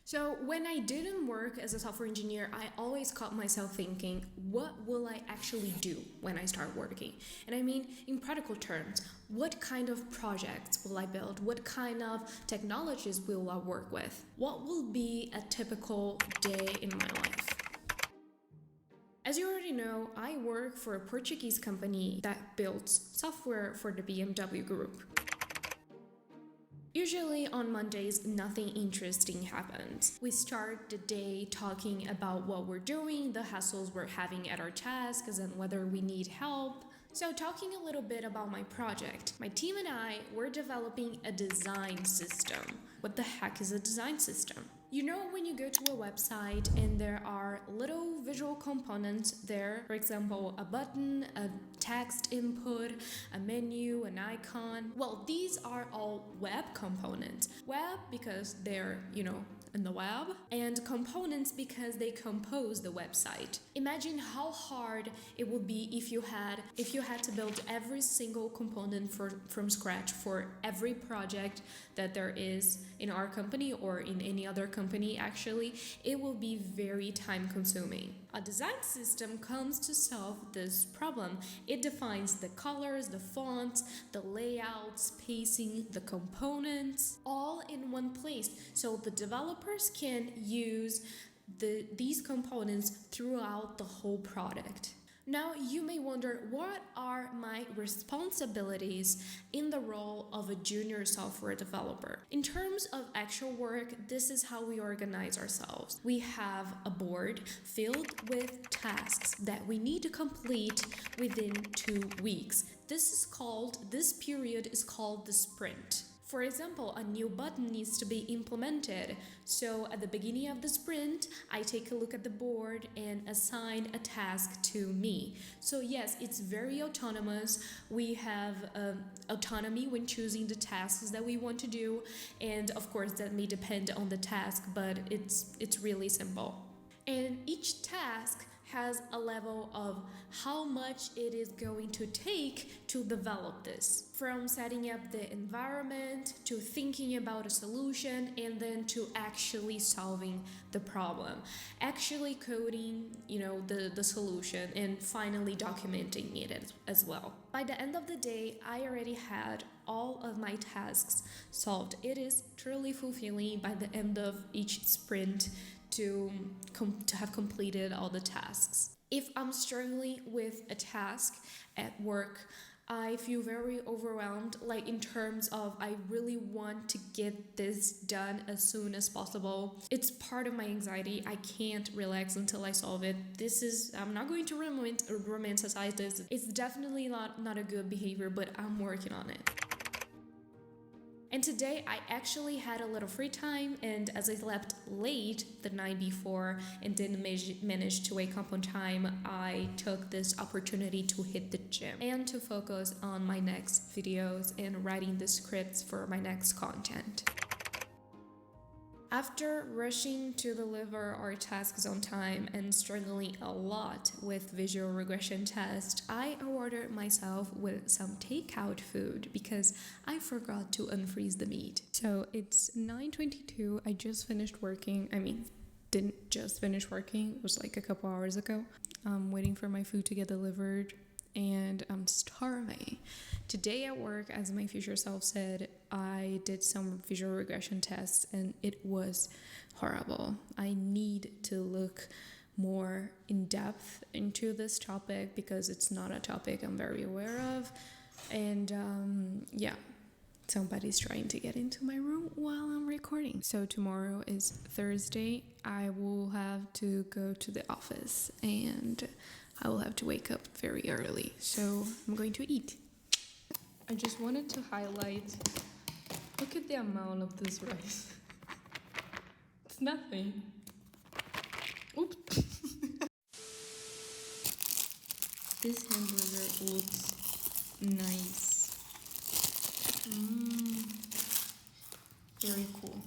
So when I didn't work as a software engineer, I always caught myself thinking, what will I actually do when I start working? And I mean, in practical terms, what kind of projects will I build? What kind of technologies will I work with? What will be a typical day in my life? As you already know, I work for a Portuguese company that builds software for the BMW Group. Usually on Mondays, nothing interesting happens. We start the day talking about what we're doing, the hassles we're having at our tasks, and whether we need help. So talking a little bit about my project, my team and I were developing a design system. What the heck is a design system? You know when you go to a website and there are little visual components there, for example, a button, a text input, a menu, an icon. Well, these are all web components. Web because they're, in the web, and components because they compose the website. Imagine how hard it would be if you had to build every single component from scratch for every project that there is in our company or in any other company. Actually, it will be very time consuming. A design system comes to solve this problem. It defines the colors, the fonts, the layout, spacing, the components, all in one place. So the developers can use these components throughout the whole product. Now you may wonder, what are my responsibilities in the role of a junior software developer? In terms of actual work, this is how we organize ourselves. We have a board filled with tasks that we need to complete within 2 weeks. This period is called the sprint. For example, a new button needs to be implemented. So at the beginning of the sprint, I take a look at the board and assign a task to me. So yes, it's very autonomous. We have autonomy when choosing the tasks that we want to do. And of course, that may depend on the task, but it's really simple. And each task has a level of how much it is going to take to develop this. From setting up the environment, to thinking about a solution, and then to actually solving the problem. Actually coding, the solution, and finally documenting it as well. By the end of the day, I already had all of my tasks solved. It is truly fulfilling by the end of each sprint to have completed all the tasks. If I'm struggling with a task at work, I feel very overwhelmed, like in terms of I really want to get this done as soon as possible. It's part of my anxiety. I can't relax until I solve it. I'm not going to romanticize this. It's definitely not a good behavior, but I'm working on it. And today I actually had a little free time, and as I slept late the night before and didn't manage to wake up on time, I took this opportunity to hit the gym and to focus on my next videos and writing the scripts for my next content. After rushing to deliver our tasks on time and struggling a lot with visual regression test, I ordered myself with some takeout food because I forgot to unfreeze the meat. So it's 9:22. I just finished working. Didn't just finish working. It was like a couple hours ago. I'm waiting for my food to get delivered and I'm starving. Today at work, as my future self said, I did some visual regression tests and it was horrible. I need to look more in depth into this topic because it's not a topic I'm very aware of. And somebody's trying to get into my room while I'm recording. So tomorrow is Thursday. I will have to go to the office and I will have to wake up very early. So I'm going to eat. I just wanted to highlight, look at the amount of this rice. It's nothing. Oops. This hamburger looks nice. Very cool.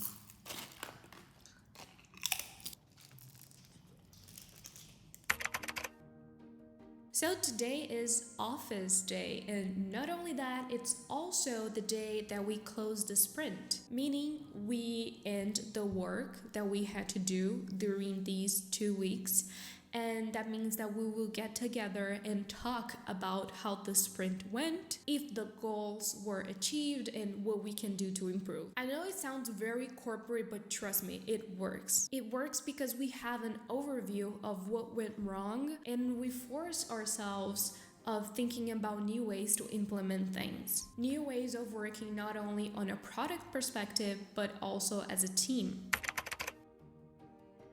So today is office day, and not only that, it's also the day that we close the sprint, meaning we end the work that we had to do during these 2 weeks. And that means that we will get together and talk about how the sprint went, if the goals were achieved, and what we can do to improve. I know it sounds very corporate, but trust me, it works. It works because we have an overview of what went wrong, and we force ourselves of thinking about new ways to implement things. New ways of working not only on a product perspective, but also as a team.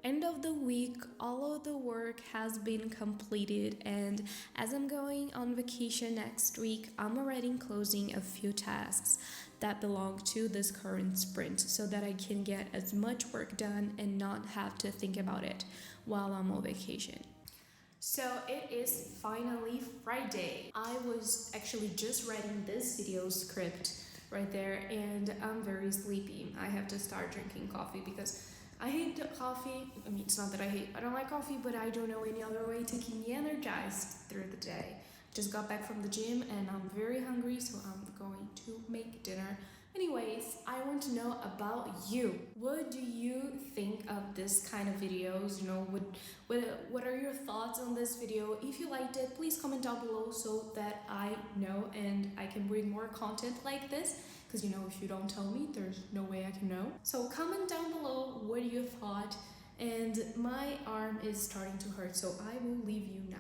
End of the week, all of the work has been completed, and as I'm going on vacation next week, I'm already closing a few tasks that belong to this current sprint so that I can get as much work done and not have to think about it while I'm on vacation. So it is finally Friday. I was actually just writing this video script right there, and I'm very sleepy. I have to start drinking coffee because I hate coffee. I mean, it's not that I don't like coffee, but I don't know any other way to keep me energized through the day. Just got back from the gym and I'm very hungry, so I'm going to make dinner. Anyways, I want to know about you. What do you think of this kind of videos? You know, what are your thoughts on this video? If you liked it, please comment down below so that I know and I can bring more content like this. Because you know, if you don't tell me, there's no way I can know. So comment down below what you thought, and my arm is starting to hurt, so I will leave you now.